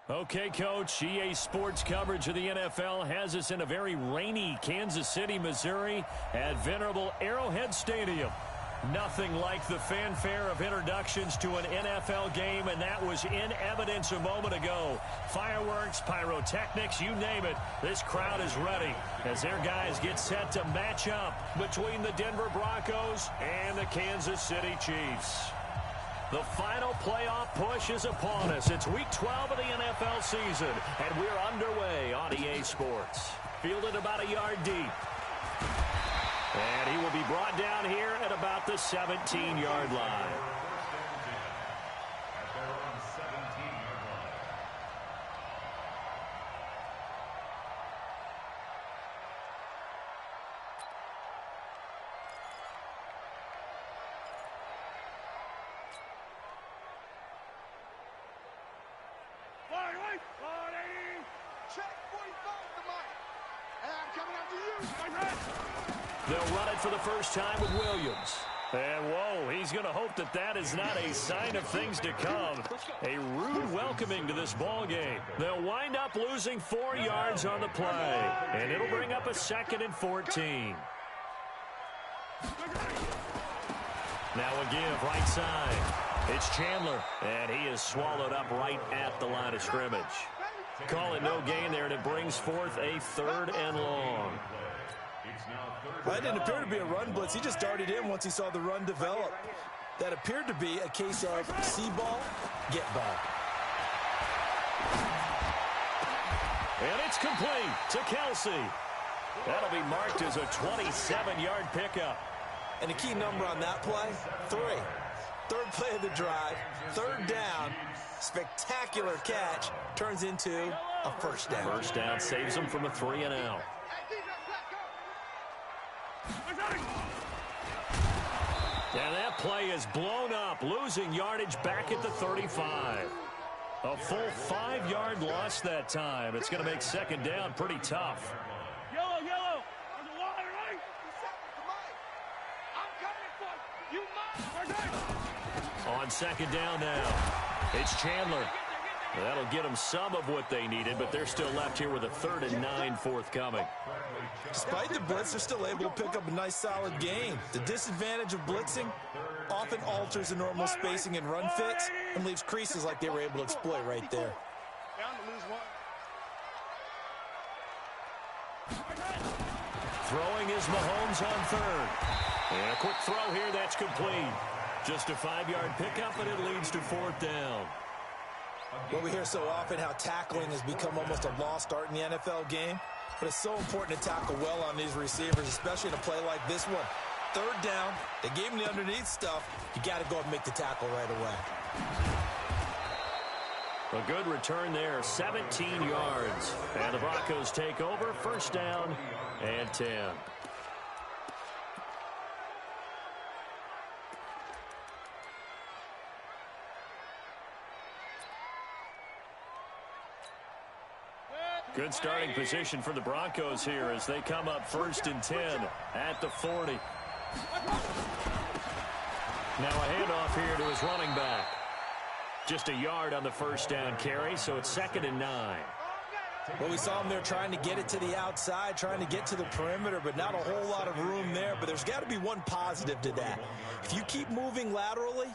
Okay, Coach, EA Sports coverage of the NFL has us in a very rainy Kansas City, Missouri at venerable Arrowhead Stadium. Nothing like the fanfare of introductions to an NFL game, and that was in evidence a moment ago. Fireworks, pyrotechnics, you name it. This crowd is ready as their guys get set to match up between the Denver Broncos and the Kansas City Chiefs. The final playoff push is upon us. It's Week 12 of the NFL season, and we're underway on EA Sports. Fielded about a yard deep. And he will be brought down here at about the 17-yard line. They'll run it for the first time with Williams. And, whoa, he's going to hope that that is not a sign of things to come. A rude welcoming to this ball game. They'll wind up losing 4 yards on the play. And it'll bring up a 2nd and 14. Now a give, right side. It's Chandler, and he is swallowed up right at the line of scrimmage. Call it no gain there, and it brings forth a 3rd and long. That didn't appear to be a run blitz. He just darted in once he saw the run develop. That appeared to be a case of see ball, get ball. And it's complete to Kelsey. That'll be marked as a 27-yard pickup. And the key number on that play, 3. 3rd play of the drive, 3rd down, spectacular catch, turns into a 1st down. 1st down saves him from a 3 and out. And that play is blown up, losing yardage back at the 35. A full 5-yard loss that time. It's going to make 2nd down pretty tough. Yellow. There's a water, right? I'm coming for you. On 2nd down now, it's Chandler. That'll get them some of what they needed, but they're still left here with a 3rd and 9 forthcoming. Despite the blitz, they're still able to pick up a nice, solid gain. The disadvantage of blitzing often alters the normal spacing and run fits and leaves creases like they were able to exploit right there. Throwing is Mahomes on 3rd. And a quick throw here, that's complete. Just a 5-yard pickup, and it leads to 4th down. Well, we hear so often how tackling has become almost a lost art in the NFL game, but it's so important to tackle well on these receivers, especially in a play like this one. 3rd down, they gave him the underneath stuff. You got to go and make the tackle right away. A good return there, 17 yards. And the Broncos take over, 1st down and 10. Good starting position for the Broncos here as they come up 1st and 10 at the 40. Now a handoff here to his running back. Just a yard on the 1st down carry, so it's 2nd and 9. Well, we saw him there trying to get it to the outside, trying to get to the perimeter, but not a whole lot of room there. But there's got to be one positive to that. If you keep moving laterally,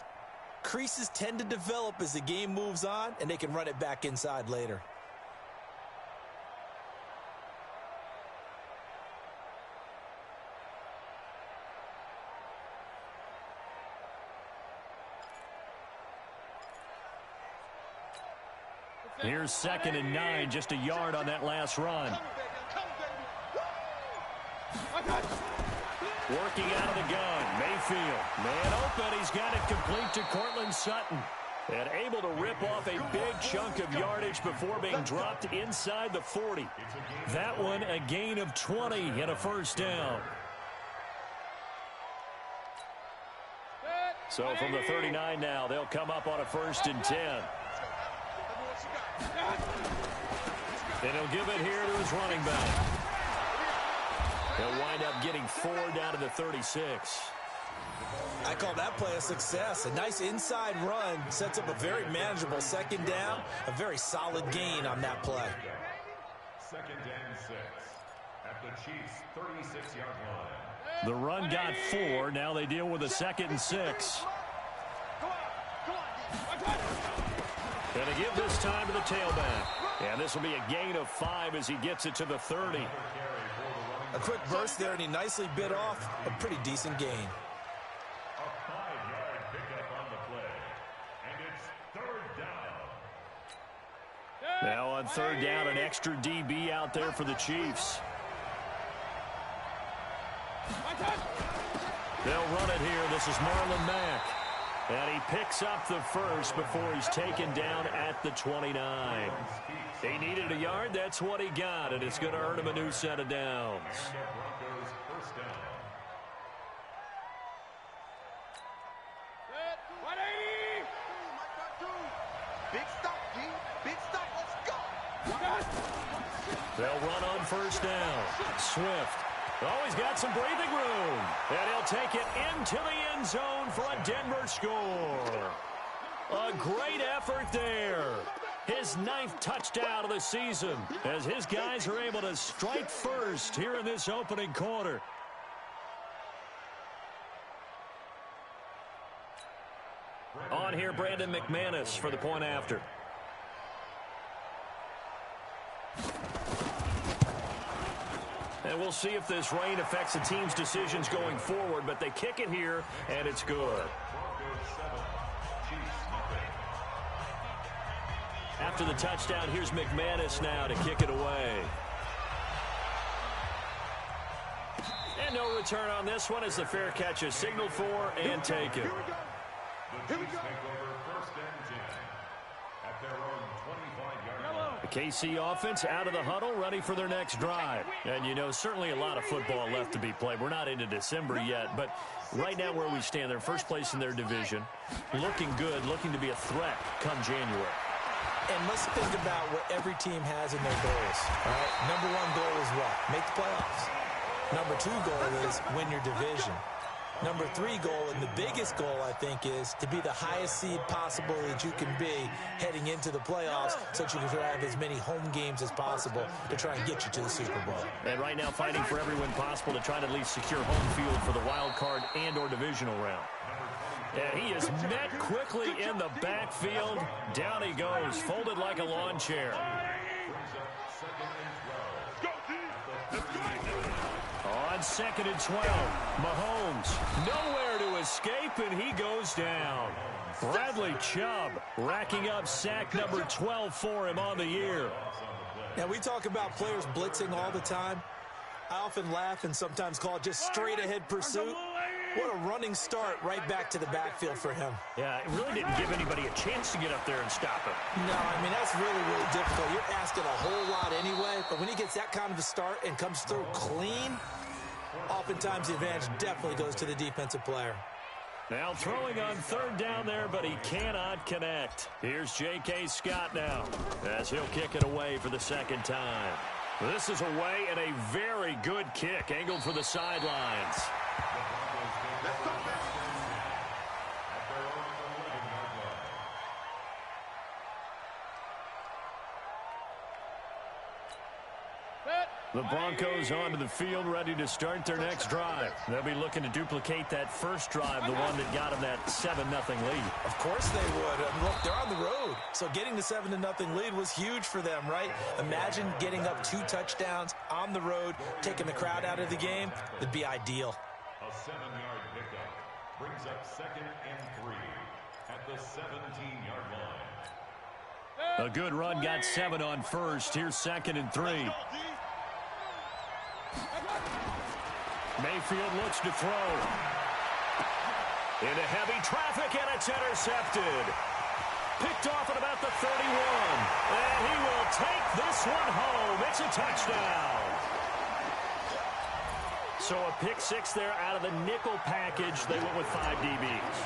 creases tend to develop as the game moves on, and they can run it back inside later. Here's 2nd and 9, just a yard on that last run. Working out of the gun, Mayfield. Man open, he's got it complete to Cortland Sutton. And able to rip off a big chunk of yardage before being dropped inside the 40. That one a gain of 20 and a 1st down. So from the 39 now, they'll come up on a 1st and 10. And he'll give it here to his running back. He'll wind up getting 4 down to the 36. I call that play a success. A nice inside run sets up a very manageable second down, a very solid gain on that play. Second and 6 at the Chiefs' 36-yard line. The run got 4. Now they deal with a 2nd and 6. Going to give this time to the tailback. And this will be a gain of 5 as he gets it to the 30. A quick burst there, and he nicely bit off a pretty decent gain. A 5-yard pickup on the play. And it's 3rd down. Now on 3rd down, an extra DB out there for the Chiefs. They'll run it here. This is Marlon Mack. And he picks up the first before he's taken down at the 29. He needed a yard. That's what he got, and it's going to earn him a new set of downs. Broncos first down. Big stop, G. Big stop. Let's go. They'll run on 1st down. Swift. Oh, he's got some breathing room. And he'll take it into the end zone for a Denver score. A great effort there. His 9th touchdown of the season as his guys are able to strike first here in this opening quarter. On here, Brandon McManus for the point after. And we'll see if this rain affects the team's decisions going forward, but they kick it here, and it's good. After the touchdown, here's McManus now to kick it away. And no return on this one as the fair catch is signaled for and taken. The Chiefs take over 1st and 10 at their own 25-yard line. The KC offense out of the huddle, ready for their next drive. And, you know, certainly a lot of football left to be played. We're not into December yet, but right now where we stand, they're first place in their division, looking good, looking to be a threat come January. And let's think about what every team has in their goals. All right? Number 1 goal is what? Make the playoffs. Number 2 goal is win your division. Number 3 goal, and the biggest goal, I think, is to be the highest seed possible that you can be heading into the playoffs so that you can have as many home games as possible to try and get you to the Super Bowl. And right now fighting for every win possible to try to at least secure home field for the wild card and or divisional round. And he is met quickly in the backfield. Down he goes, folded like a lawn chair. On 2nd and 12, Mahomes nowhere to escape, and he goes down. Bradley Chubb racking up sack number 12 for him on the year. Now, we talk about players blitzing all the time. I often laugh and sometimes call it just straight ahead pursuit. What a running start right back to the backfield for him. Yeah, it really didn't give anybody a chance to get up there and stop him. No, I mean, that's really, really difficult. You're asking a whole lot anyway, but when he gets that kind of a start and comes through clean, oftentimes the advantage definitely goes to the defensive player. Now throwing on 3rd down there, but he cannot connect. Here's J.K. Scott now as he'll kick it away for the 2nd time. This is away and a very good kick angled for the sidelines. The Broncos onto the field, ready to start their next drive. They'll be looking to duplicate that first drive, the one that got them that 7-0 lead. Of course they would. Look, they're on the road, so getting the 7-0 lead was huge for them, right? Imagine getting up 2 touchdowns on the road, taking the crowd out of the game. It'd be ideal. A 7-yard pickup brings up 2nd and 3 at the 17-yard line. A good run, got 7 on first. Here's 2nd and 3. Mayfield looks to throw. Into heavy traffic, and it's intercepted. Picked off at about the 31. And he will take this one home. It's a touchdown. So a pick 6 there out of the nickel package. They went with 5 DBs.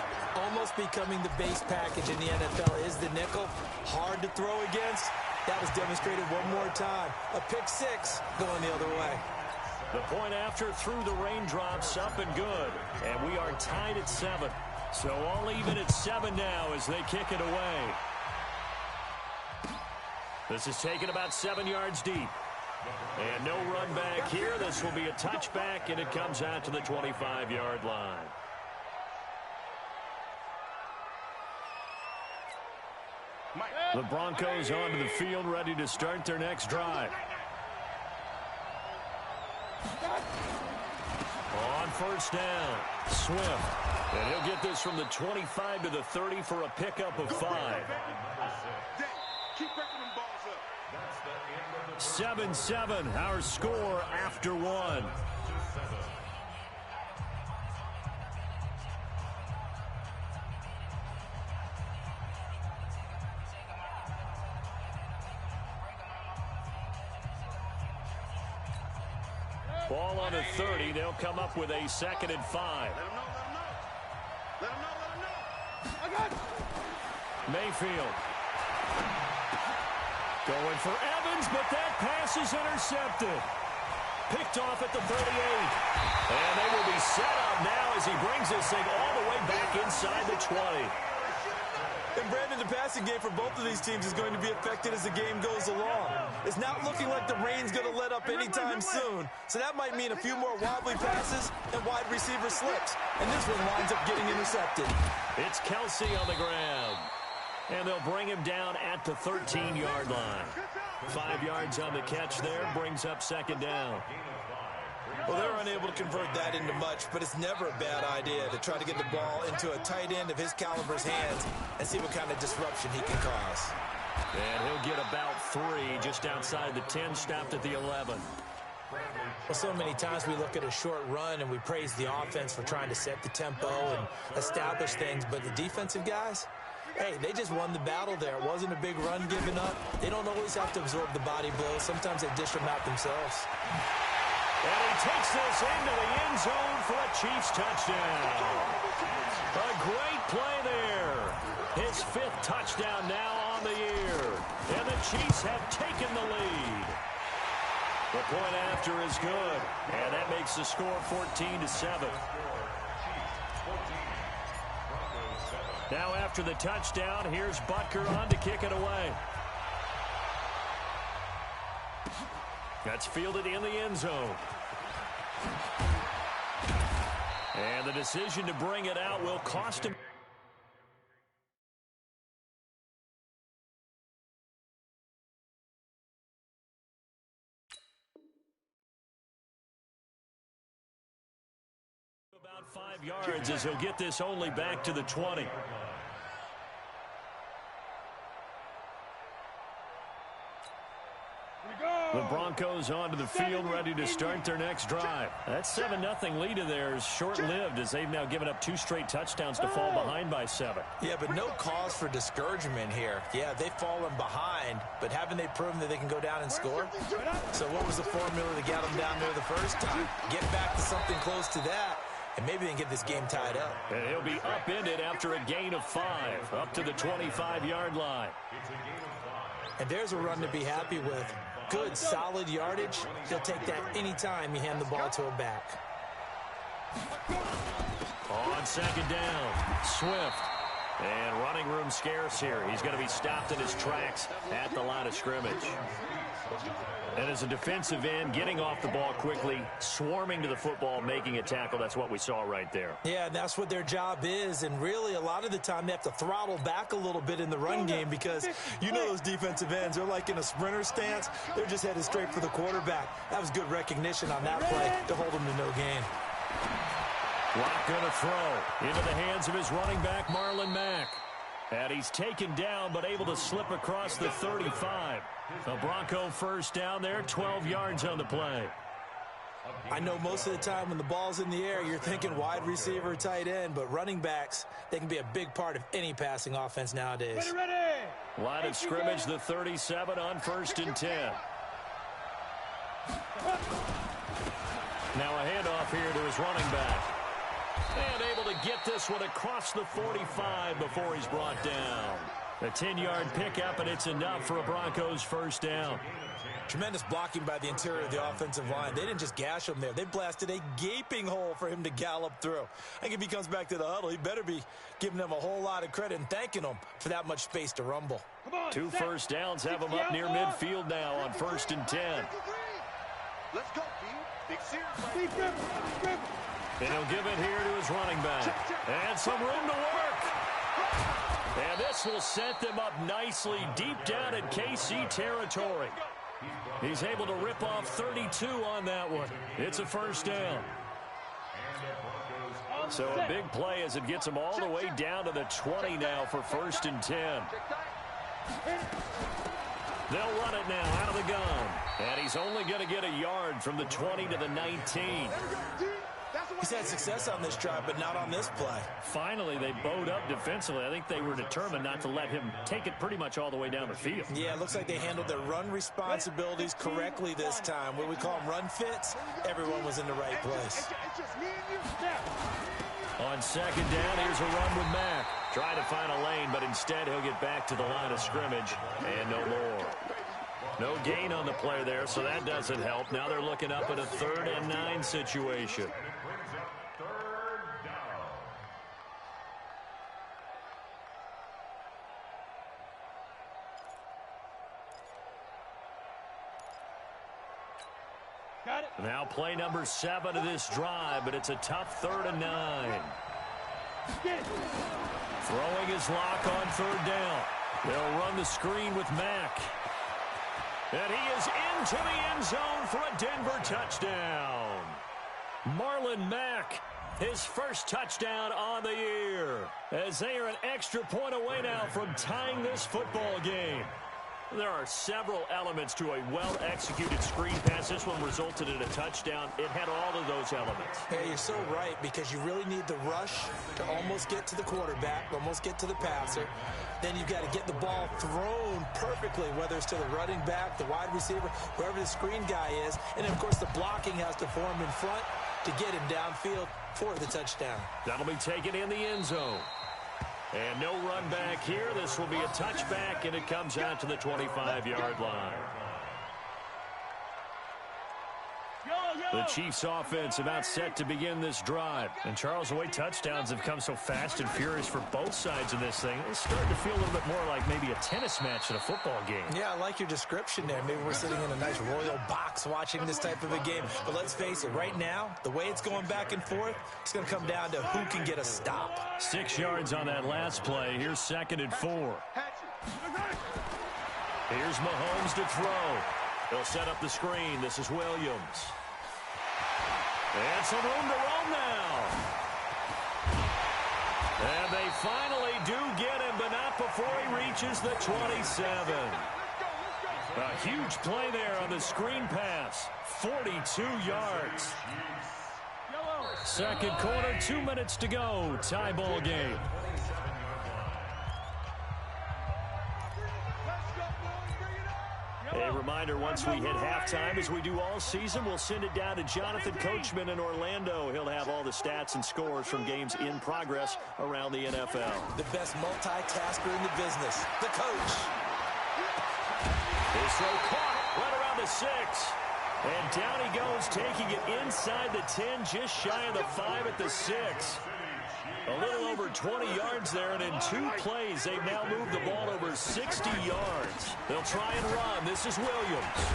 Almost becoming the base package in the NFL is the nickel. Hard to throw against. That was demonstrated one more time. A pick 6 going the other way. The point after through the raindrops, up and good. And we are tied at 7. So all even at 7 now as they kick it away. This is taken about 7 yards deep. And no run back here. This will be a touchback, and it comes out to the 25-yard line. The Broncos onto the field, ready to start their next drive. On first down, Swift. And he'll get this from the 25 to the 30 for a pickup of 5. 7-7, our score after 1. Ball on the 30. They'll come up with a 2nd and 5. Let him know. I got it. Mayfield. Going for Evans, but that pass is intercepted. Picked off at the 38. And they will be set up now as he brings this thing all the way back inside the 20. And Brandon, the passing game for both of these teams is going to be affected as the game goes along. It's not looking like the rain's going to let up anytime soon. So that might mean a few more wobbly passes and wide receiver slips. And this one winds up getting intercepted. It's Kelsey on the ground. And they'll bring him down at the 13-yard line. 5 yards on the catch there, brings up 2nd down. Well, they're unable to convert that into much, but it's never a bad idea to try to get the ball into a tight end of his caliber's hands and see what kind of disruption he can cause. And he'll get about 3 just outside the 10, stopped at the 11. Well, so many times we look at a short run and we praise the offense for trying to set the tempo and establish things, but the defensive guys, hey, they just won the battle there. It wasn't a big run given up. They don't always have to absorb the body blows. Sometimes they dish them out themselves. And he takes this into the end zone for a Chiefs touchdown. A great play there. His 5th touchdown now on the year. And the Chiefs have taken the lead. The point after is good. And that makes the score 14-7. Now after the touchdown, here's Butker on to kick it away. That's fielded in the end zone. And the decision to bring it out will cost him. About 5 yards as he'll get this only back to the 20. The Broncos onto the field, ready to start their next drive. That 7-0 lead of theirs short-lived as they've now given up 2 straight touchdowns to fall behind by 7. Yeah, but no cause for discouragement here. Yeah, they've fallen behind, but haven't they proven that they can go down and score? So what was the formula that got them down there the first time? Get back to something close to that, and maybe they can get this game tied up. And he'll be upended after a gain of 5, up to the 25-yard line. And there's a run to be happy with. Good, solid yardage. He'll take that anytime you hand the ball to a back. On 2nd down, Swift. And running room scarce here. He's going to be stopped in his tracks at the line of scrimmage. And as a defensive end, getting off the ball quickly, swarming to the football, making a tackle, that's what we saw right there. Yeah, and that's what their job is. And really, a lot of the time, they have to throttle back a little bit in the run game because you know those defensive ends, they're like in a sprinter stance. They're just headed straight for the quarterback. That was good recognition on that play to hold them to no gain. Lock going to throw into the hands of his running back, Marlon Mack. And he's taken down, but able to slip across the 35. The Bronco first down there, 12 yards on the play. I know most of the time when the ball's in the air, you're thinking wide receiver, tight end, but running backs, they can be a big part of any passing offense nowadays. Line of scrimmage, the 37 on 1st and 10. Now a handoff here to his running back. And able to get this one across the 45 before he's brought down. A 10-yard pickup, and it's enough for a Broncos first down. Tremendous blocking by the interior of the offensive line. They didn't just gash him there. They blasted a gaping hole for him to gallop through. I think if he comes back to the huddle, he better be giving them a whole lot of credit and thanking them for that much space to rumble. 2 first downs have him up near midfield now on 1st and 10. Let's go, G. Big series. And he'll give it here to his running back. And some room to work. And this will set them up nicely deep down in KC territory. He's able to rip off 32 on that one. It's a first down. So a big play as it gets him all the way down to the 20 now for 1st and 10. They'll run it now out of the gun. And he's only going to get a yard from the 20 to the 19. He's had success on this drive, but not on this play. Finally, they bowed up defensively. I think they were determined not to let him take it pretty much all the way down the field. Yeah, it looks like they handled their run responsibilities correctly this time. What we call them run fits, everyone was in the right place. On 2nd down, here's a run with Mack. Trying to find a lane, but instead he'll get back to the line of scrimmage. And no more. No gain on the play there, so that doesn't help. Now they're looking up at a 3rd and 9 situation. Now play number 7 of this drive, but it's a tough 3rd and 9. Throwing his lock on 3rd down. They'll run the screen with Mack. And he is into the end zone for a Denver touchdown. Marlon Mack, his first touchdown on the year, as they are an extra point away now from tying this football game. There are several elements to a well-executed screen pass. This one resulted in a touchdown. It had all of those elements. Hey, you're so right, because you really need the rush to almost get to the quarterback, almost get to the passer. Then you've got to get the ball thrown perfectly, whether it's to the running back, the wide receiver, whoever the screen guy is. And, of course, the blocking has to form in front to get him downfield for the touchdown. That'll be taken in the end zone. And no run back here. This will be a touchback, and it comes out to the 25-yard line. The Chiefs offense about set to begin this drive. And Charles, the way touchdowns have come so fast and furious for both sides of this thing, it's starting to feel a little bit more like maybe a tennis match in a football game. Yeah, I like your description there. Maybe we're sitting in a nice royal box watching this type of a game. But let's face it, right now, the way it's going back and forth, it's going to come down to who can get a stop. 6 yards on that last play. Here's 2nd and 4. Here's Mahomes to throw. He'll set up the screen. This is Williams. And some room to roam now. And they finally do get him, but not before he reaches the 27. A huge play there on the screen pass. 42 yards. 2nd quarter, 2 minutes to go. Tie ball game. A reminder, once we hit halftime, as we do all season, we'll send it down to Jonathan Coachman in Orlando. He'll have all the stats and scores from games in progress around the NFL. The best multitasker in the business, the coach. His throw caught right around the 6. And down he goes, taking it inside the 10, just shy of the 5 at the 6. A little over 20 yards there, and in 2 plays, they've now moved the ball over 60 yards. They'll try and run. This is Williams.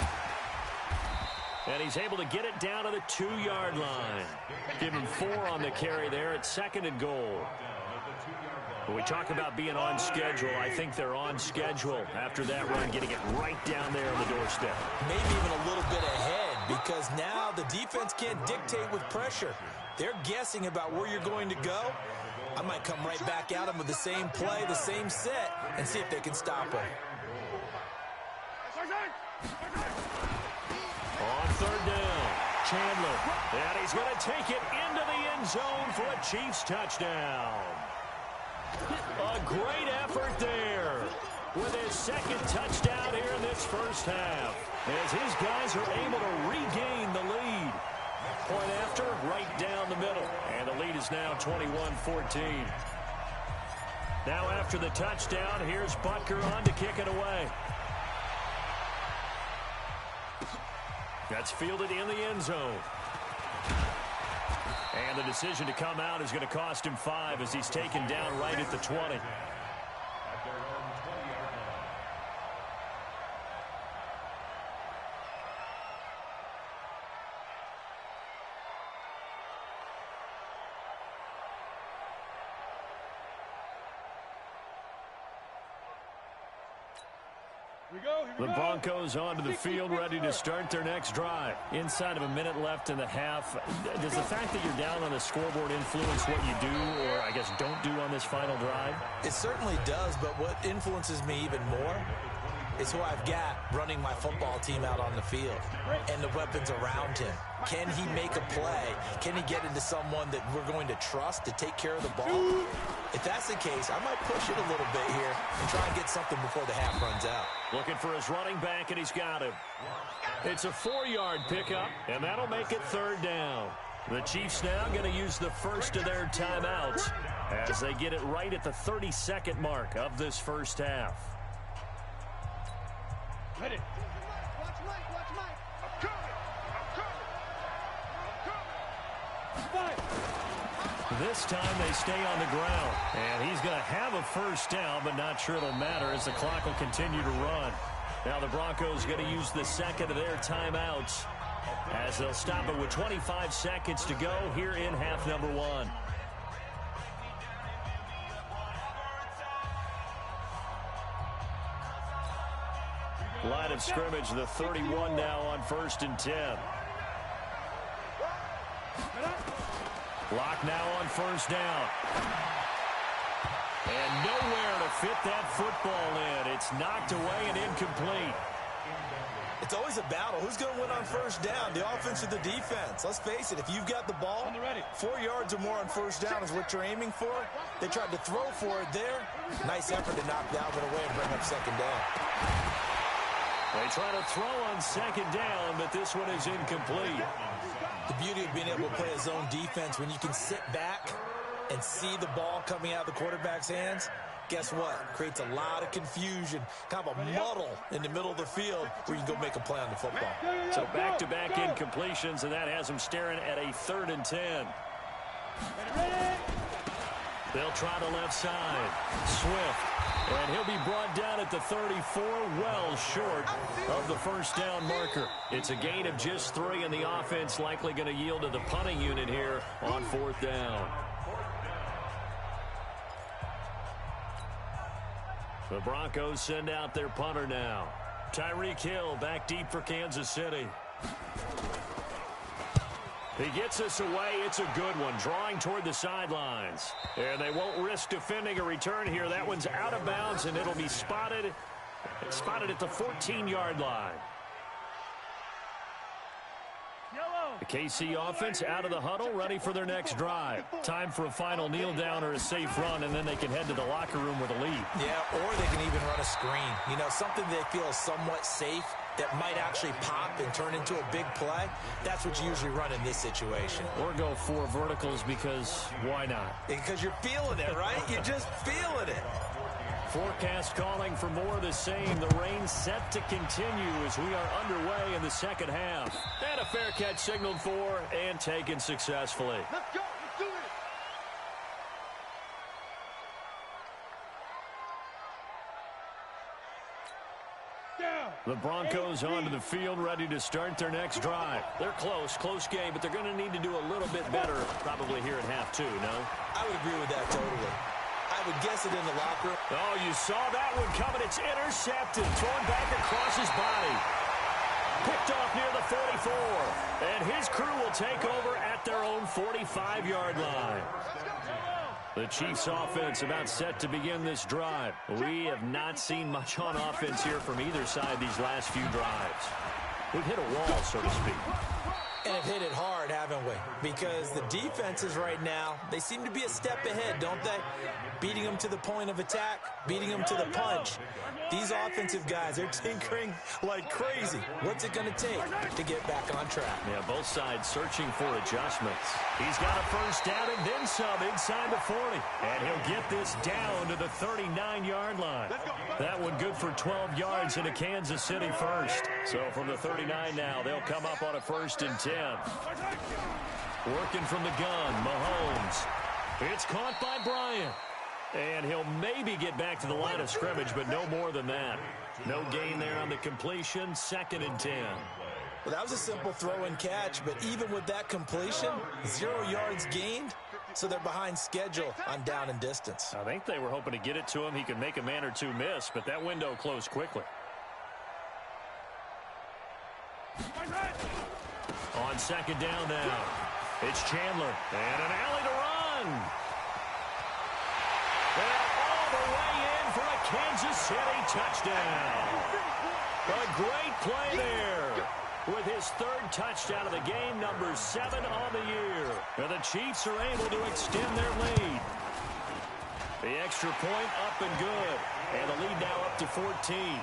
And he's able to get it down to the 2-yard line. Give him 4 on the carry there at 2nd and goal. When we talk about being on schedule, I think they're on schedule after that run, getting it right down there on the doorstep. Maybe even a little bit ahead, because now the defense can't dictate with pressure. They're guessing about where you're going to go. I might come right back at them with the same play, the same set, and see if they can stop him. On 3rd down, Chandler. And he's going to take it into the end zone for a Chiefs touchdown. A great effort there with his 2nd touchdown here in this first half, as his guys are able to regain the lead. Point after, right down the middle. And the lead is now 21-14. Now after the touchdown, here's Butker on to kick it away. That's fielded in the end zone. And the decision to come out is going to cost him 5 as he's taken down right at the 20. The Broncos onto the field, ready to start their next drive. Inside of a minute left in the half. Does the fact that you're down on the scoreboard influence what you do, or I guess don't do on this final drive? It certainly does, but what influences me even more is who I've got running my football team out on the field and the weapons around him. Can he make a play? Can he get into someone that we're going to trust to take care of the ball? If that's the case, I might push it a little bit here and try and get something before the half runs out. Looking for his running back, and he's got him. It's a 4-yard pickup, and that'll make it 3rd down. The Chiefs now going to use the first of their timeouts as they get it right at the 32nd mark of this first half. Ready. Watch Mike. I'm coming. This time they stay on the ground. And he's going to have a first down, but not sure it'll matter as the clock will continue to run. Now the Broncos going to use the second of their timeouts as they'll stop it with 25 seconds to go here in half number 1. Line of scrimmage, the 31 now on 1st and 10. Lock now on 1st down. And nowhere to fit that football in. It's knocked away and incomplete. It's always a battle. Who's going to win on 1st down, the offense or the defense? Let's face it, if you've got the ball, 4 yards or more on 1st down is what you're aiming for. They tried to throw for it there. Nice effort to knock Dalvin away and bring up 2nd down. They try to throw on 2nd down, but this one is incomplete. The beauty of being able to play a zone defense when you can sit back and see the ball coming out of the quarterback's hands, guess what? Creates a lot of confusion, kind of a muddle in the middle of the field where you can go make a play on the football. So back-to-back incompletions, and that has them staring at a 3rd and 10. They'll try the left side. Swift. And he'll be brought down at the 34, well short of the 1st down marker. It's a gain of just 3, and the offense likely going to yield to the punting unit here on 4th down. The Broncos send out their punter now. Tyreek Hill back deep for Kansas City. He gets us away. It's a good one, drawing toward the sidelines. And they won't risk defending a return here. That one's out of bounds, and it'll be spotted at the 14-yard line. The KC offense out of the huddle, ready for their next drive. Time for a final kneel down or a safe run, and then they can head to the locker room with a lead. Yeah, or they can even run a screen. You know, something they feel somewhat safe that might actually pop and turn into a big play. That's what you usually run in this situation. Or go 4 verticals because why not? Because you're feeling it, right? You're just feeling it. Forecast calling for more of the same. The rain set to continue as we are underway in the 2nd half. And a fair catch signaled for and taken successfully. Let's go. Let's do it. The Broncos onto the field, ready to start their next drive. They're close game, but they're going to need to do a little bit better probably here in half 2, no? I would agree with that totally. I would guess it in the locker room. Oh, you saw that one coming. It's intercepted. Thrown back across his body. Picked off near the 44. And his crew will take over at their own 45-yard line. The Chiefs offense about set to begin this drive. We have not seen much on offense here from either side these last few drives. We've hit a wall, so to speak. And have hit it hard, haven't we? Because the defenses right now, they seem to be a step ahead, don't they? Beating them to the point of attack, beating them to the punch. These offensive guys, they're tinkering like crazy. What's it going to take to get back on track? Yeah, both sides searching for adjustments. He's got a first down and then some inside the 40. And he'll get this down to the 39-yard line. That one good for 12 yards in a Kansas City first. So from the 39 now, they'll come up on a 1st and 10. Working from the gun, Mahomes. It's caught by Bryant. And he'll maybe get back to the line of scrimmage, but no more than that. No gain there on the completion, 2nd and 10. Well, that was a simple throw and catch, but even with that completion, 0 yards gained, so they're behind schedule on down and distance. I think they were hoping to get it to him. He could make a man or two miss, but that window closed quickly. On 2nd down now, it's Chandler, and an alley to run. And all the way in for a Kansas City touchdown. A great play there with his 3rd touchdown of the game, number 7 on the year. And the Chiefs are able to extend their lead. The extra point up and good. And the lead now up to 14.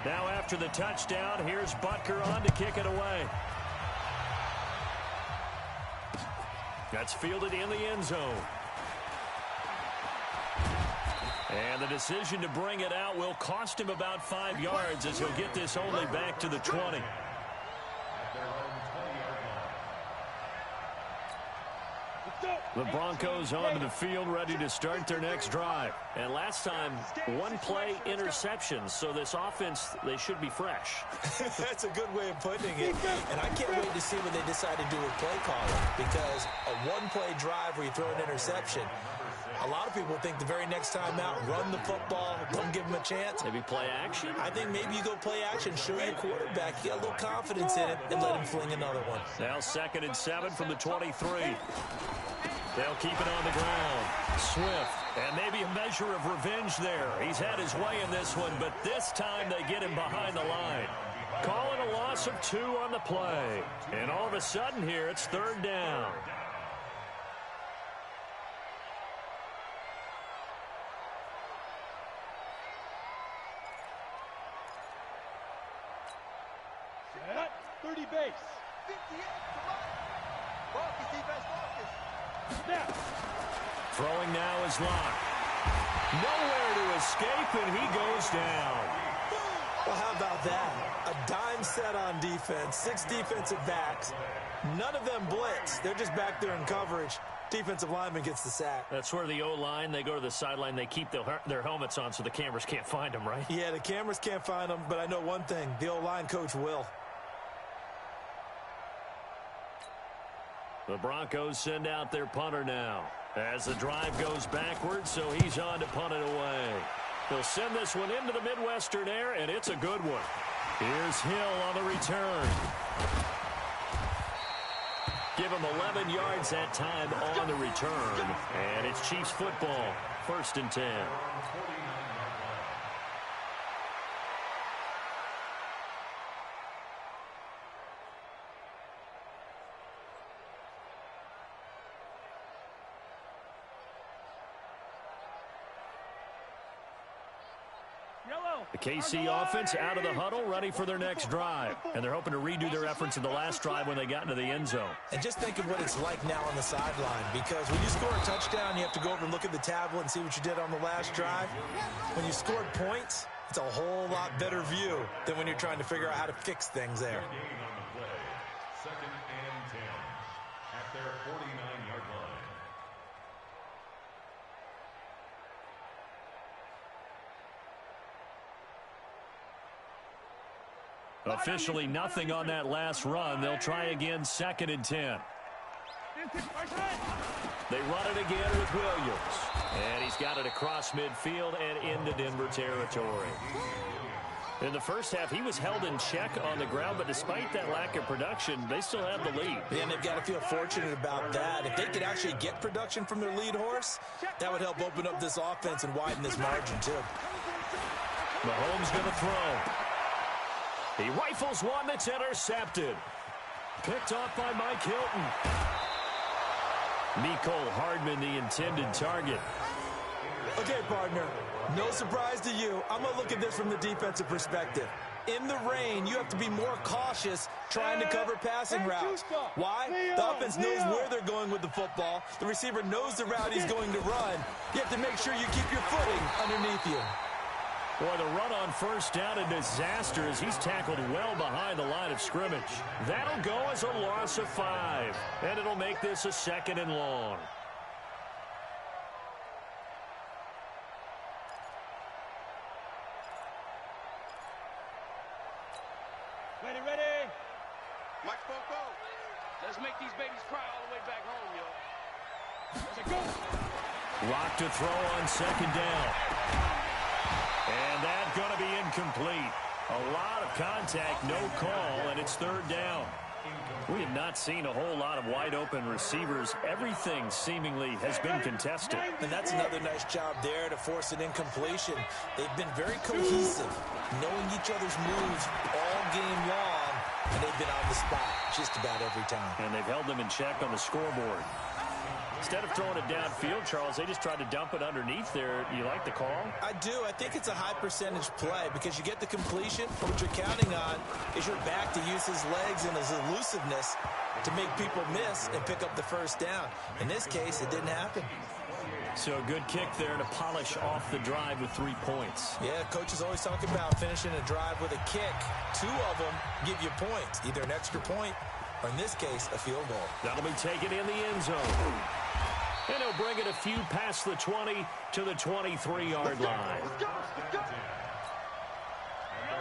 Now after the touchdown, here's Butker on to kick it away. That's fielded in the end zone. And the decision to bring it out will cost him about 5 yards as he'll get this only back to the 20. The Broncos onto the field ready to start their next drive. And last time, 1-play interceptions. So this offense, they should be fresh. That's a good way of putting it. And I can't wait to see what they decide to do with play calling. Because a 1-play drive where you throw an interception, a lot of people think the very next time out, run the football, don't give them a chance. Maybe play action? I think maybe you go play action, show your quarterback you got a little confidence in it, and let him fling another one. Now 2nd and 7 from the 23. They'll keep it on the ground. Swift, and maybe a measure of revenge there. He's had his way in this one, but this time they get him behind the line. Calling a loss of 2 on the play. And all of a sudden here, it's 3rd down. Set. 30 base. 58. Come on. Focus, defense, focus. Snap. Throwing now is Locke. Nowhere to escape, and he goes down. Well, how about that? A dime set on defense, 6 defensive backs. None of them blitz. They're just back there in coverage. Defensive lineman gets the sack. That's where the O-line, they go to the sideline, they keep their helmets on so the cameras can't find them, right? Yeah, the cameras can't find them, but I know one thing. The O-line coach will. The Broncos send out their punter now as the drive goes backwards, so he's on to punt it away. They'll send this one into the Midwestern air, and it's a good one. Here's Hill on the return. Give him 11 yards that time on the return, and it's Chiefs football, 1st and 10. The KC offense out of the huddle, ready for their next drive. And they're hoping to redo their efforts in the last drive when they got into the end zone. And just think of what it's like now on the sideline, because when you score a touchdown, you have to go over and look at the tablet and see what you did on the last drive. When you scored points, it's a whole lot better view than when you're trying to figure out how to fix things there. 2nd and 10 at their 49-yard line. Officially nothing on that last run. They'll try again, 2nd and 10. They run it again with Williams. And he's got it across midfield and into Denver territory. In the first half, he was held in check on the ground, but despite that lack of production, they still have the lead. Yeah, and they've got to feel fortunate about that. If they could actually get production from their lead horse, that would help open up this offense and widen this margin, too. Mahomes going to throw. He rifles one that's intercepted. Picked off by Mike Hilton. Mecole Hardman, the intended target. Okay, partner, no surprise to you. I'm going to look at this from the defensive perspective. In the rain, you have to be more cautious trying to cover passing routes. Why? The offense knows where they're going with the football. The receiver knows the route he's going to run. You have to make sure you keep your footing underneath you. Boy, the run on first down, a disaster as he's tackled well behind the line of scrimmage. That'll go as a loss of 5, and it'll make this a 2nd and long. Ready. Mike Foco. Let's make these babies cry all the way back home, yo. Let's go. Lock to throw on 2nd down. And that's going to be incomplete. A lot of contact, no call, and it's 3rd down. We have not seen a whole lot of wide-open receivers. Everything seemingly has been contested. And that's another nice job there to force an incompletion. They've been very cohesive, knowing each other's moves all game long, and they've been on the spot just about every time. And they've held them in check on the scoreboard. Instead of throwing it downfield, Charles, they just tried to dump it underneath there. You like the call? I do. I think it's a high percentage play because you get the completion. What you're counting on is your back to use his legs and his elusiveness to make people miss and pick up the first down. In this case, it didn't happen. So a good kick there to polish off the drive with 3 points. Yeah, coaches always talk about finishing a drive with a kick. 2 of them give you points, either an extra point or, in this case, a field goal. That'll be taken in the end zone. And he'll bring it a few past the 20 to the 23-yard line.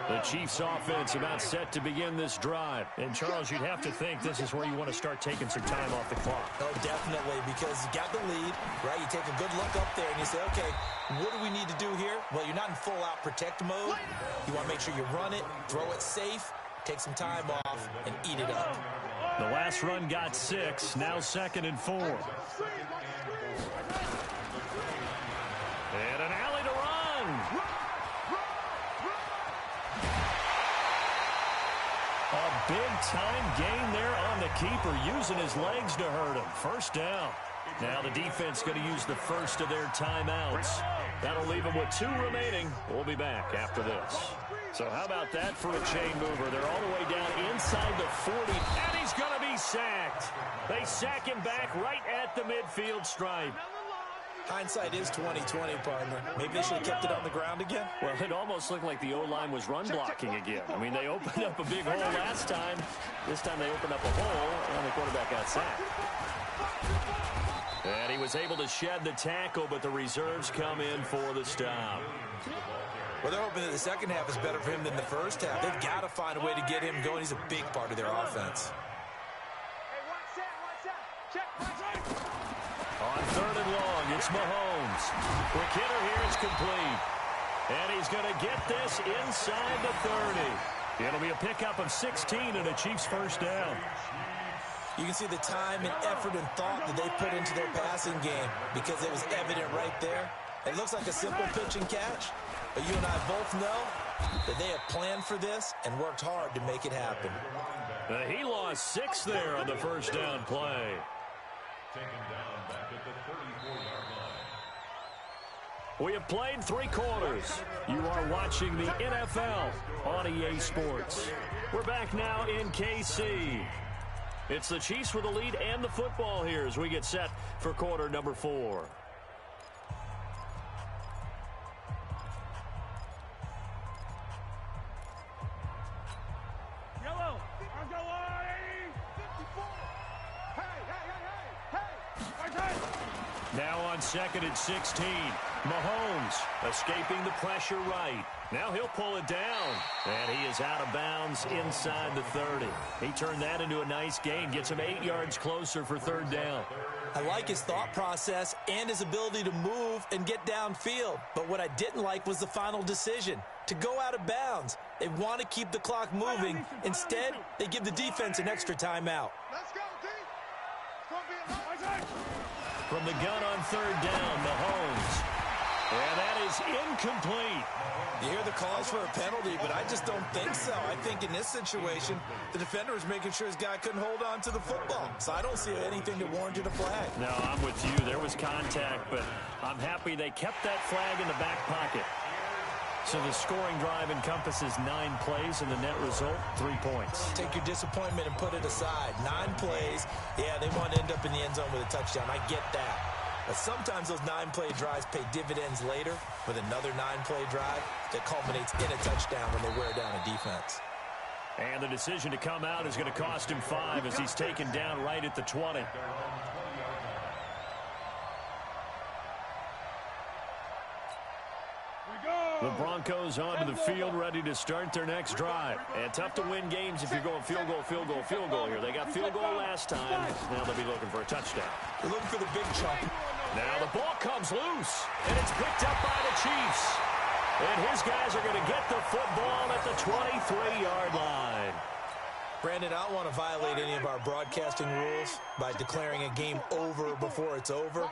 The Chiefs offense about set to begin this drive. And, Charles, you'd have to think this is where you want to start taking some time off the clock. Oh, definitely, because you got the lead, right? You take a good look up there and you say, okay, what do we need to do here? Well, you're not in full-out protect mode. You want to make sure you run it, throw it safe, take some time off, and eat it up. The last run got 6, now 2nd and 4. And an alley to run. A big-time gain there on the keeper, using his legs to hurt him. First down. Now the defense going to use the first of their timeouts. That'll leave them with 2 remaining. We'll be back after this. So how about that for a chain mover? They're all the way down inside the 40, and he's going to be sacked. They sack him back right at the midfield stripe. Hindsight is 20/20, partner. Maybe they should have kept it on the ground again. Well, it almost looked like the O-line was run blocking again. I mean, they opened up a big hole last time. This time they opened up a hole, and the quarterback got sacked. And he was able to shed the tackle, but the reserves come in for the stop. Well, they're hoping that the second half is better for him than the first half. They've got to find a way to get him going. He's a big part of their offense. On 3rd and long, it's Mahomes. Quick hitter here, it's complete. And he's going to get this inside the 30. It'll be a pickup of 16 and a Chiefs first down. You can see the time and effort and thought that they put into their passing game because it was evident right there. It looks like a simple pitch and catch, but you and I both know that they have planned for this and worked hard to make it happen. He lost 6 there on the first down play. Taken down back at the 34-yard line. We have played 3 quarters. You are watching the NFL on EA Sports. We're back now in KC. It's the Chiefs with the lead and the football here as we get set for quarter number 4. Yellow. I'm going. 54. Hey. Now on 2nd and 16. Mahomes escaping the pressure right. Now he'll pull it down. And he is out of bounds inside the 30. He turned that into a nice gain. Gets him 8 yards closer for 3rd down. I like his thought process and his ability to move and get downfield. But what I didn't like was the final decision, to go out of bounds. They want to keep the clock moving. Instead, they give the defense an extra timeout. Let's go, D. It's going to be a From the gun on 3rd down, Mahomes. And that is incomplete. You hear the calls for a penalty, but I just don't think so. I think in this situation, the defender was making sure his guy couldn't hold on to the football. So I don't see anything that warranted a flag. No, I'm with you. There was contact, but I'm happy they kept that flag in the back pocket. So the scoring drive encompasses 9 plays, and the net result, 3 points. Take your disappointment and put it aside. 9 plays. Yeah, they want to end up in the end zone with a touchdown. I get that. But sometimes those 9-play drives pay dividends later with another 9-play drive that culminates in a touchdown when they wear down a defense. And the decision to come out is going to cost him 5 as he's taken down right at the 20. The Broncos onto the field, ready to start their next drive. And tough to win games if you're going field goal, field goal, field goal here. They got field goal last time. Now they'll be looking for a touchdown. They're looking for the big chunk. Now the ball comes loose, and it's picked up by the Chiefs. And his guys are going to get the football at the 23-yard line. Brandon, I don't want to violate any of our broadcasting rules by declaring a game over before it's over.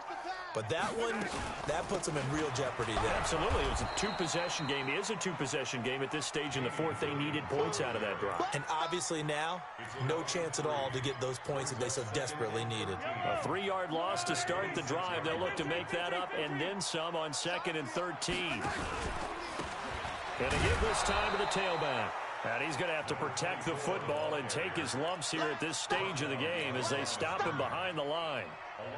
But that one, that puts them in real jeopardy there. Absolutely. It was a 2-possession game. It is a 2-possession game at this stage in the fourth. They needed points out of that drive. And obviously now, no chance at all to get those points that they so desperately needed. A 3-yard loss to start the drive. They'll look to make that up and then some on 2nd and 13. Going to give this time to the tailback. And he's going to have to protect the football and take his lumps here at this stage of the game as they stop him behind the line.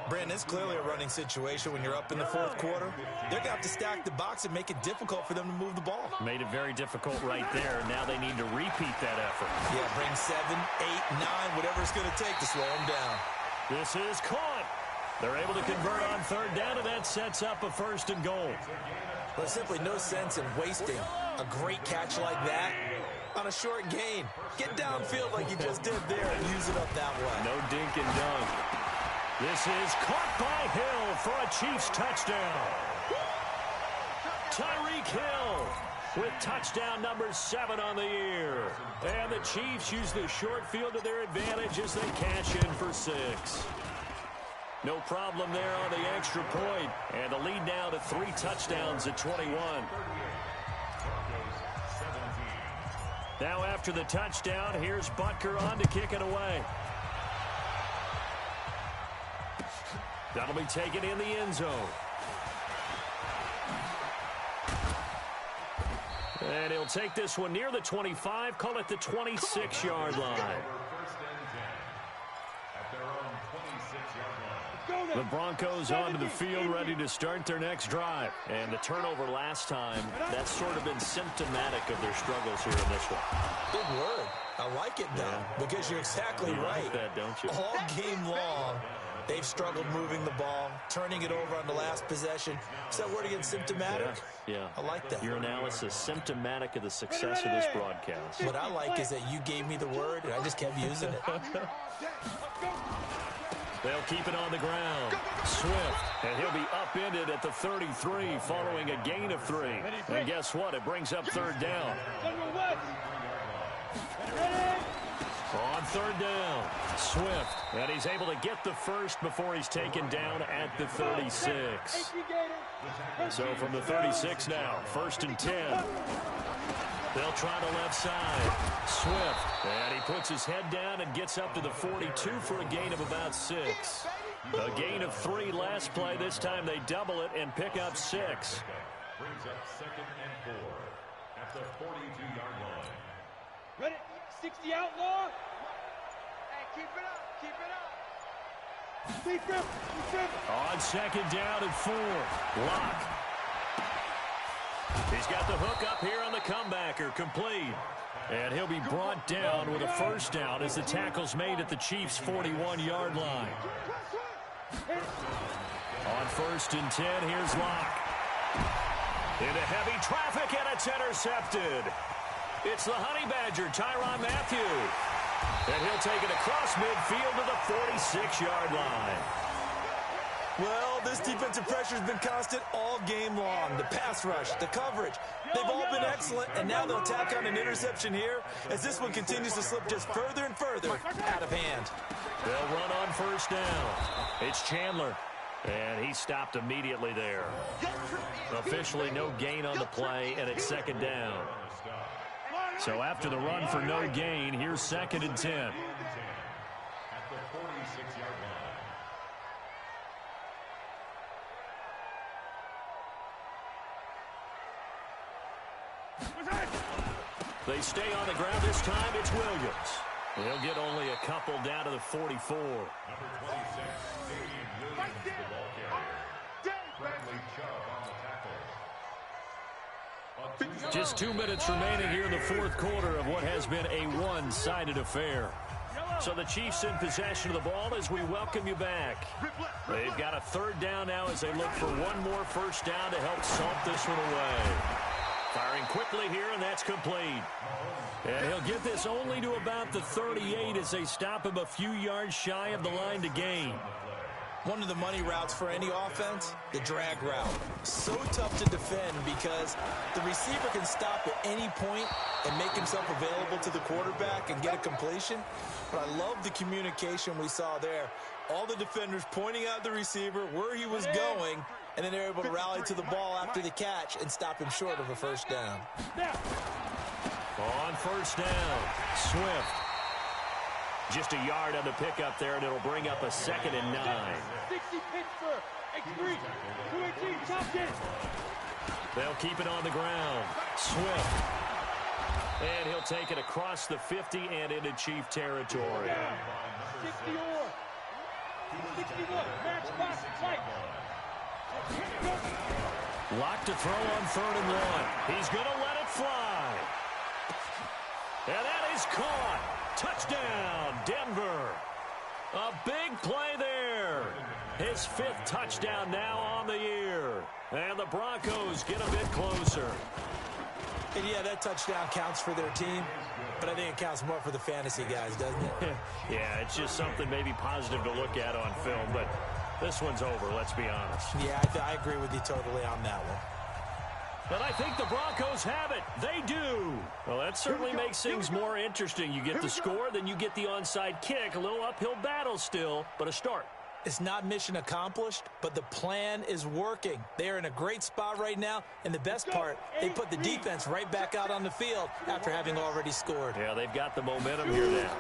Brandon, it's clearly a running situation when you're up in the fourth quarter. They're going to have to stack the box and make it difficult for them to move the ball. Made it very difficult right there. Now they need to repeat that effort. Yeah, bring 7, 8, 9, whatever it's going to take to slow them down. This is caught. They're able to convert on 3rd down, and that sets up a 1st and goal. There's simply no sense in wasting a great catch like that on a short gain. Get downfield like you just did there and use it up that way. No dink and dunk. This is caught by Hill for a Chiefs touchdown. Tyreek Hill with touchdown number 7 on the year. And the Chiefs use the short field to their advantage as they cash in for 6. No problem there on the extra point. And the lead now to 3 touchdowns at 21. Now after the touchdown, here's Butker on to kick it away. That'll be taken in the end zone. And he'll take this one near the 25, call it the 26-yard line. The Broncos onto the field, ready to start their next drive. And the turnover last time, that's sort of been symptomatic of their struggles here in this one. Big word. I like it, though, because you're exactly right. Like that, don't you? All game long, they've struggled moving the ball, turning it over on the last possession. Is that word again, symptomatic? Yeah. I like that. Your analysis, symptomatic of the success of this broadcast. What I like is that you gave me the word, and I just kept using it. They'll keep it on the ground. Swift, and he'll be upended at the 33 following a gain of 3. And guess what? It brings up 3rd down. On 3rd down, Swift, and he's able to get the first before he's taken down at the 36. So from the 36 now, 1st and 10. They'll try the left side. Swift, and he puts his head down and gets up to the 42 for a gain of about 6. A gain of 3 last play. This time they double it and pick up 6. Brings up 2nd and 4 at the 42-yard line. Ready? 60 outlaw. Hey, keep it up. Keep it up. Keep it. On 2nd down and 4. Lock. He's got the hook up here on the comebacker, complete. And he'll be brought down with a 1st down as the tackle's made at the Chiefs' 41-yard line. On 1st and 10, here's Lock. Into heavy traffic, and it's intercepted. It's the Honey Badger, Tyrann Mathieu. And he'll take it across midfield to the 46-yard line. Well, this defensive pressure has been constant all game long. The pass rush, the coverage, they've all been excellent, and now they'll tack on an interception here as this one continues to slip just further and further out of hand. They'll run on 1st down. It's Chandler. And he stopped immediately there. Officially no gain on the play, and it's second down. So after the run for no gain, here's 2nd and 10. At the 46-yard line. They stay on the ground this time. It's Williams. He'll get only a couple down to the 44. Number 26, Damian Williams, the ball carrier. Bradley Chubb on the tackle. Just 2 minutes remaining here in the fourth quarter of what has been a one-sided affair. So the Chiefs in possession of the ball as we welcome you back. They've got a 3rd down now as they look for one more first down to help salt this one away. Firing quickly here, and that's complete. And he'll get this only to about the 38 as they stop him a few yards shy of the line to gain. One of the money routes for any offense, the drag route. So tough to defend because the receiver can stop at any point and make himself available to the quarterback and get a completion. But I love the communication we saw there. All the defenders pointing out the receiver, where he was going, and then they're able to rally to the ball after the catch and stop him short of a first down. On first down, Swift. Just a yard on the pickup there, and it'll bring up a 2nd and 9. 60 Pittsburgh, X3, 218, chopped in. They'll keep it on the ground. Swift. And he'll take it across the 50 and into Chief territory. 60 or 60 look, match box, fight. Lock to throw on 3rd and 1. He's going to let it fly. And that is caught. Touchdown, Denver. A big play there. His 5th touchdown now on the year. And the Broncos get a bit closer. And yeah, that touchdown counts for their team, but I think it counts more for the fantasy guys, doesn't it? Yeah, it's just something maybe positive to look at on film, but this one's over, let's be honest. Yeah, I agree with you totally on that one. But I think the Broncos have it. They do. Well, that certainly makes things more interesting. You get the score, then you get the onside kick. A little uphill battle still, but a start. It's not mission accomplished, but the plan is working. They are in a great spot right now, and the best part, they put the defense right back out on the field after having already scored. Yeah, they've got the momentum here now.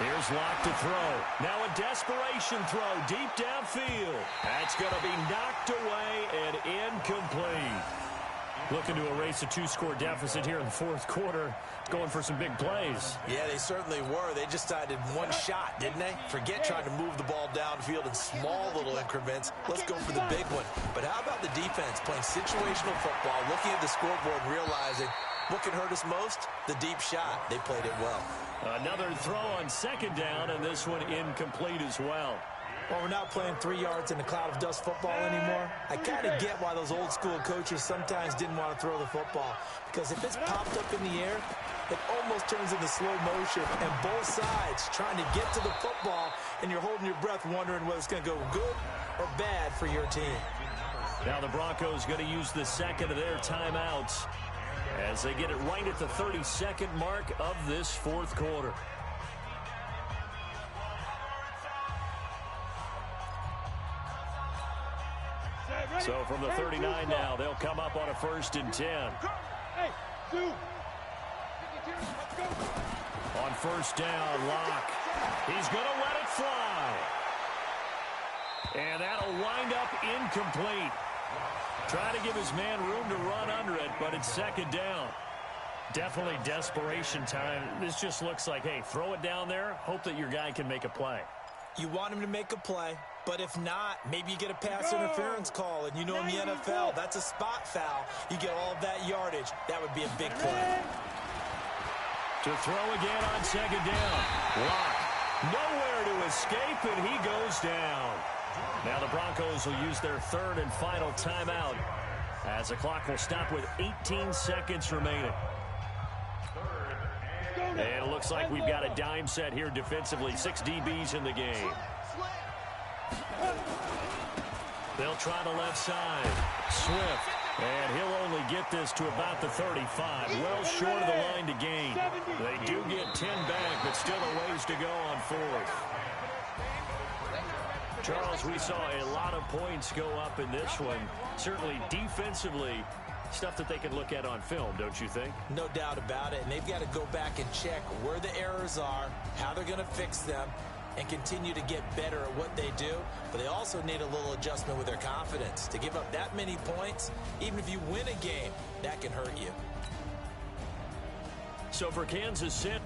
Here's Locke to throw. Now a desperation throw deep downfield. That's going to be knocked away and incomplete. Looking to erase a 2-score deficit here in the fourth quarter. Going for some big plays. Yeah, they certainly were. They just decided one shot, didn't they? Forget trying to move the ball downfield in small little increments. Let's go for the big one. But how about the defense playing situational football, looking at the scoreboard and realizing what can hurt us most? The deep shot. They played it well. Another throw on 2nd down, and this one incomplete as well. Well, we're not playing 3 yards in a cloud of dust football anymore. I kind of get why those old school coaches sometimes didn't want to throw the football. Because if it's popped up in the air, it almost turns into slow motion. And both sides trying to get to the football, and you're holding your breath wondering whether it's going to go good or bad for your team. Now the Broncos going to use the 2nd of their timeouts as they get it right at the 32nd mark of this fourth quarter. So from the 39 now, they'll come up on a 1st and 10. Hey, Sue. On 1st down, Locke. He's going to let it fly. And that'll wind up incomplete. Trying to give his man room to run under it, but it's 2nd down. Definitely desperation time. This just looks like, hey, throw it down there, hope that your guy can make a play. You want him to make a play, but if not, maybe you get a pass interference call, and you know in the NFL, that's a spot foul. You get all of that yardage. That would be a big play. To throw again on 2nd down. Locke, nowhere to escape, and he goes down. Now the Broncos will use their 3rd and final timeout as the clock will stop with 18 seconds remaining. And it looks like we've got a dime set here defensively. 6 DBs in the game. They'll try the left side. Swift. And he'll only get this to about the 35. Well short of the line to gain. They do get 10 back, but still a ways to go on 4th. Charles, we saw a lot of points go up in this one. Certainly defensively, stuff that they can look at on film, don't you think? No doubt about it. And they've got to go back and check where the errors are, how they're going to fix them, and continue to get better at what they do. But they also need a little adjustment with their confidence. To give up that many points, even if you win a game, that can hurt you. So for Kansas City,